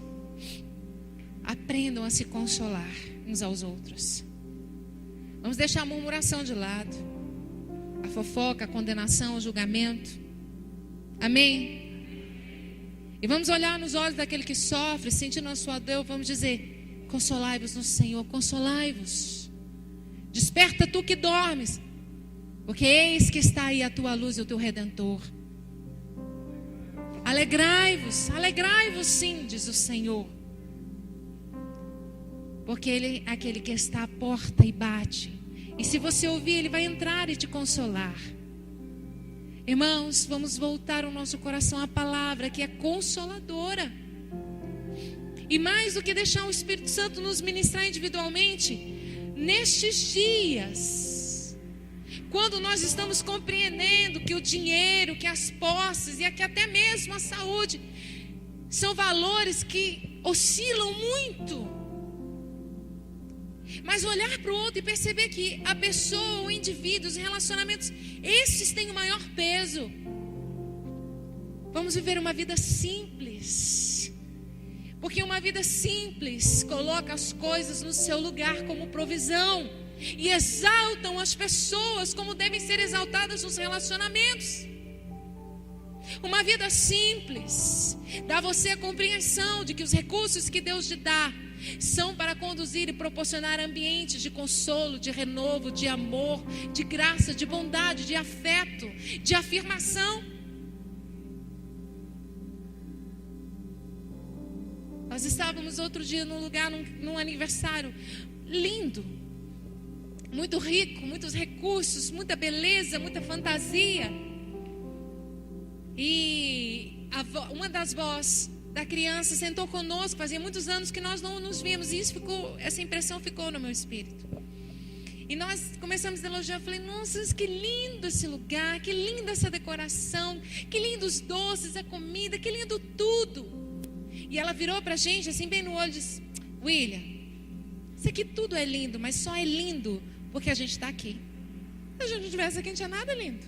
A: aprendam a se consolar uns aos outros. Vamos deixar a murmuração de lado, a fofoca, a condenação, o julgamento. Amém? E vamos olhar nos olhos daquele que sofre, sentindo a sua dor. Vamos dizer: consolai-vos no Senhor, consolai-vos. Desperta tu que dormes, porque eis que está aí a tua luz e o teu Redentor. Alegrai-vos, alegrai-vos sim, diz o Senhor, porque Ele é aquele que está à porta e bate. E se você ouvir, Ele vai entrar e te consolar. Irmãos, vamos voltar o nosso coração à palavra que é consoladora. E mais do que deixar o Espírito Santo nos ministrar individualmente, nestes dias, quando nós estamos compreendendo que o dinheiro, que as posses e que até mesmo a saúde são valores que oscilam muito, mas olhar para o outro e perceber que a pessoa, o indivíduo, os relacionamentos, esses têm o maior peso. Vamos viver uma vida simples, porque uma vida simples coloca as coisas no seu lugar como provisão e exaltam as pessoas como devem ser exaltadas nos relacionamentos. Uma vida simples dá a você a compreensão de que os recursos que Deus te dá são para conduzir e proporcionar ambientes de consolo, de renovo, de amor, de graça, de bondade, de afeto, de afirmação. Nós estávamos outro dia num lugar, num aniversário lindo, muito rico, muitos recursos, muita beleza, muita fantasia. E uma das vós da criança sentou conosco, fazia muitos anos que nós não nos vimos, e essa impressão ficou no meu espírito. E nós começamos a elogiar. Eu falei: nossa, que lindo esse lugar, que linda essa decoração, que lindos os doces, a comida, que lindo tudo. E ela virou pra gente assim bem no olho e disse: William, isso aqui tudo é lindo, mas só é lindo porque a gente está aqui. Se a gente não tivesse aqui, não tinha nada lindo.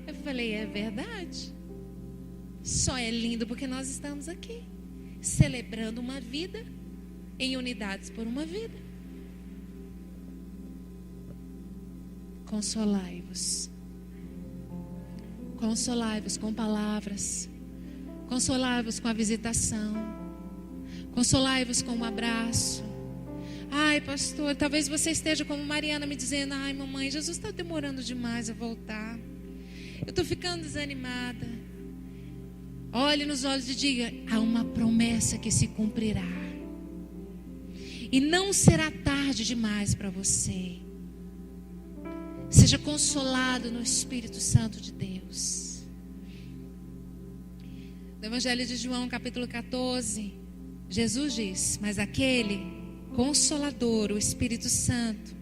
A: Eu falei: é verdade. Só é lindo porque nós estamos aqui, celebrando uma vida, em unidades por uma vida. Consolai-vos. Consolai-vos com palavras. Consolai-vos com a visitação. Consolai-vos com um abraço. Ai, pastor, talvez você esteja como Mariana me dizendo: ai, mamãe, Jesus está demorando demais a voltar. Eu estou ficando desanimada. Olhe nos olhos e diga: há uma promessa que se cumprirá. E não será tarde demais para você. Seja consolado no Espírito Santo de Deus. No Evangelho de João, capítulo 14, Jesus diz: mas aquele Consolador, o Espírito Santo,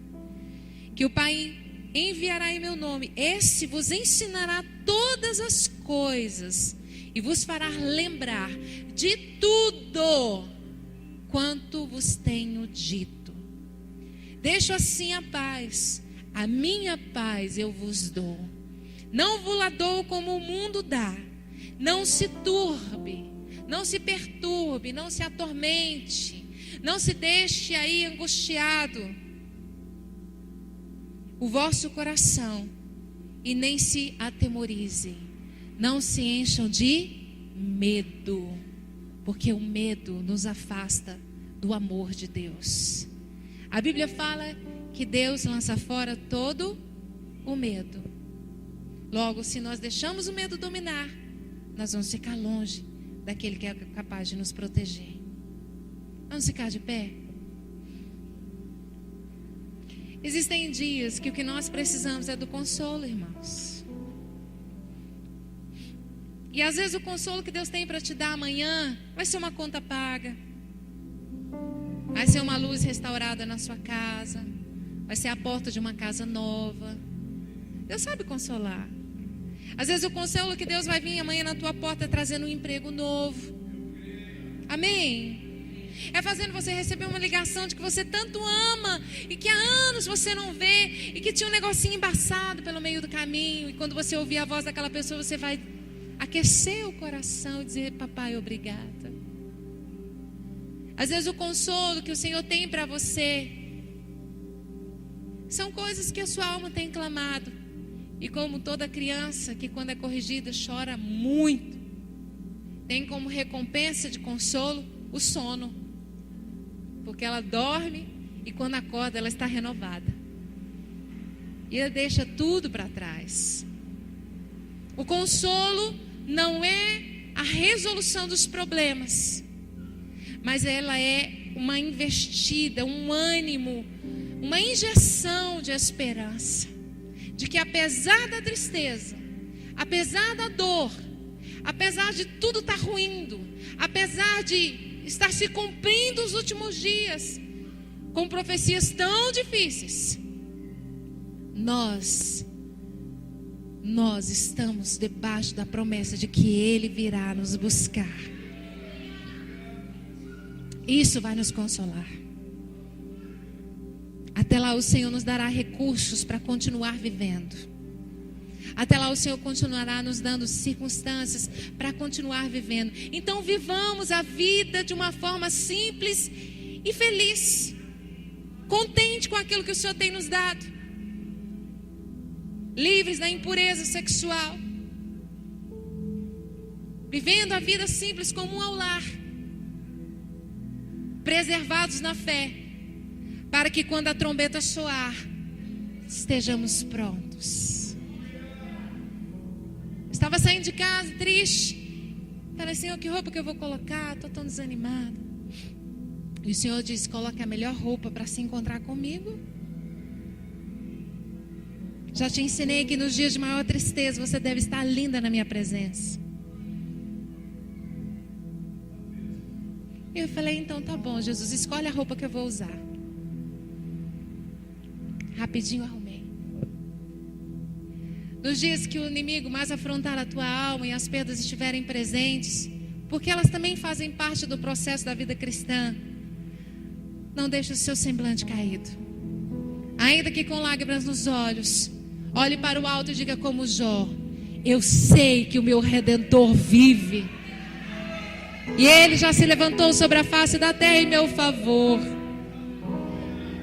A: que o Pai enviará em meu nome, esse vos ensinará todas as coisas e vos fará lembrar de tudo quanto vos tenho dito. Deixo assim a minha paz eu vos dou. Não vos la dou como o mundo dá. Não se turbe, não se perturbe, não se atormente, não se deixe aí angustiado o vosso coração e nem se atemorizem. Não se encham de medo, porque o medo nos afasta do amor de Deus. A Bíblia fala que Deus lança fora todo o medo. Logo, se nós deixamos o medo dominar, nós vamos ficar longe daquele que é capaz de nos proteger. Vamos ficar de pé? Existem dias que o que nós precisamos é do consolo, irmãos. E às vezes o consolo que Deus tem para te dar amanhã vai ser uma conta paga, vai ser uma luz restaurada na sua casa, vai ser a porta de uma casa nova. Deus sabe consolar. Às vezes o consolo que Deus vai vir amanhã na tua porta trazendo um emprego novo. Amém? É fazendo você receber uma ligação de que você tanto ama e que há anos você não vê e que tinha um negocinho embaçado pelo meio do caminho. E quando você ouvir a voz daquela pessoa, você vai aquecer o coração e dizer: papai, obrigada. Às vezes o consolo que o Senhor tem para você são coisas que a sua alma tem clamado. E como toda criança que quando é corrigida chora muito, tem como recompensa de consolo o sono. Porque ela dorme e quando acorda ela está renovada. E ela deixa tudo para trás. O consolo não é a resolução dos problemas, mas ela é uma investida, um ânimo, uma injeção de esperança. De que apesar da tristeza, apesar da dor, apesar de tudo estar ruindo, apesar de estar se cumprindo os últimos dias, com profecias tão difíceis, nós estamos debaixo da promessa de que Ele virá nos buscar. Isso vai nos consolar. Até lá o Senhor nos dará recursos para continuar vivendo. Até lá o Senhor continuará nos dando circunstâncias para continuar vivendo. Então vivamos a vida de uma forma simples e feliz. Contente com aquilo que o Senhor tem nos dado. Livres da impureza sexual. Vivendo a vida simples como um ao lar. Preservados na fé. Para que quando a trombeta soar, estejamos prontos. Estava saindo de casa triste. Falei: Senhor, que roupa que eu vou colocar? Estou tão desanimada. E o Senhor disse: coloque a melhor roupa para se encontrar comigo. Já te ensinei que nos dias de maior tristeza você deve estar linda na minha presença. E eu falei: então tá bom, Jesus, escolhe a roupa que eu vou usar. Rapidinho arrumei. Nos dias que o inimigo mais afrontar a tua alma e as perdas estiverem presentes, porque elas também fazem parte do processo da vida cristã, não deixe o seu semblante caído. Ainda que com lágrimas nos olhos, olhe para o alto e diga como Jó: eu sei que o meu Redentor vive. E Ele já se levantou sobre a face da terra em meu favor.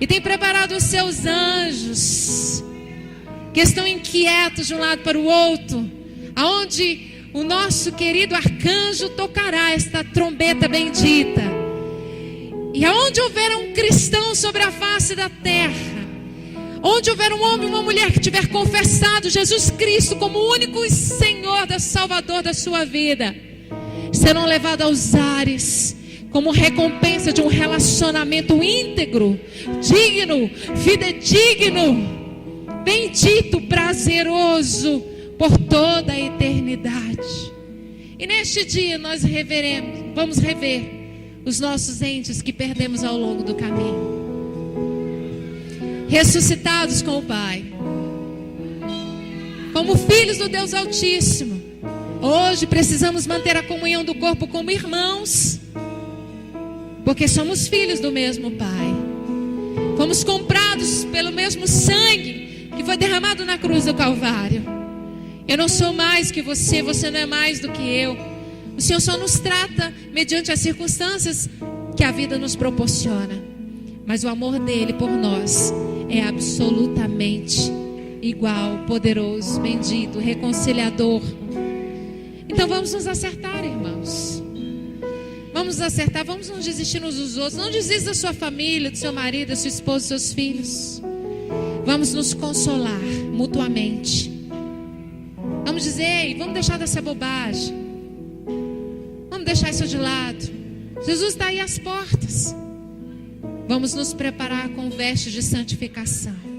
A: E tem preparado os seus anjos, que estão inquietos de um lado para o outro, aonde o nosso querido arcanjo tocará esta trombeta bendita. E aonde houver um cristão sobre a face da terra, onde houver um homem e uma mulher que tiver confessado Jesus Cristo como o único Senhor, Salvador da sua vida, serão levados aos ares, como recompensa de um relacionamento íntegro, digno, fidedigno, bendito, prazeroso por toda a eternidade. E neste dia nós vamos rever os nossos entes que perdemos ao longo do caminho, ressuscitados com o Pai, como filhos do Deus Altíssimo. Hoje precisamos manter a comunhão do corpo como irmãos, porque somos filhos do mesmo Pai. Fomos comprados pelo mesmo sangue que foi derramado na cruz do Calvário. Eu não sou mais que você, você não é mais do que eu. O Senhor só nos trata mediante as circunstâncias que a vida nos proporciona. Mas o amor dele por nós é absolutamente igual, poderoso, bendito, reconciliador. Então vamos nos acertar, irmãos. Vamos nos acertar, vamos não desistir uns dos outros. Não desista da sua família, do seu marido, da sua esposa, dos seus filhos. Vamos nos consolar mutuamente. Vamos dizer: ei, vamos deixar dessa bobagem. Vamos deixar isso de lado. Jesus está aí às portas. Vamos nos preparar com vestes de santificação.